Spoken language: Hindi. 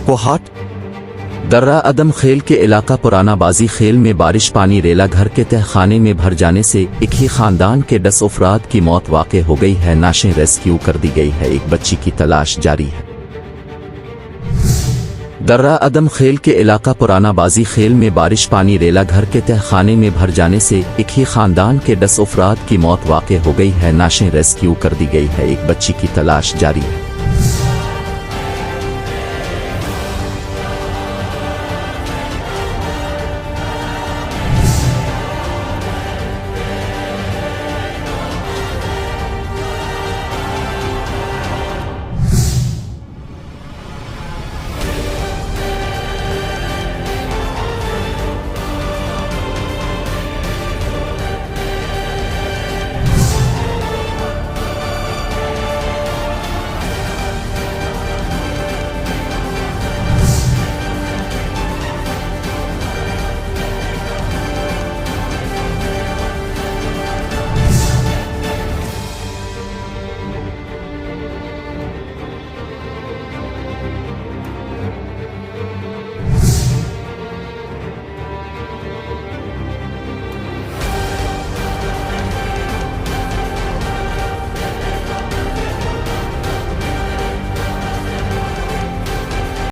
कोहाट दर्रा अदम खेल के इलाका पुराना बाजी खेल में बारिश पानी रेला घर के तहखाने में भर जाने से एक ही खानदान के 10 अफराद की मौत वाक़ हो गई है। नाशें रेस्क्यू कर दी गई है, एक बच्ची की तलाश जारी है। दर्रा अदम खेल के इलाका पुराना बाजी खेल में बारिश पानी रेला घर के तहखाने में भर जाने से एक ही खानदान के 10 अफराद की मौत वाक़ हो गई है। नाशें रेस्क्यू कर दी गई है, एक बच्ची की तलाश जारी है।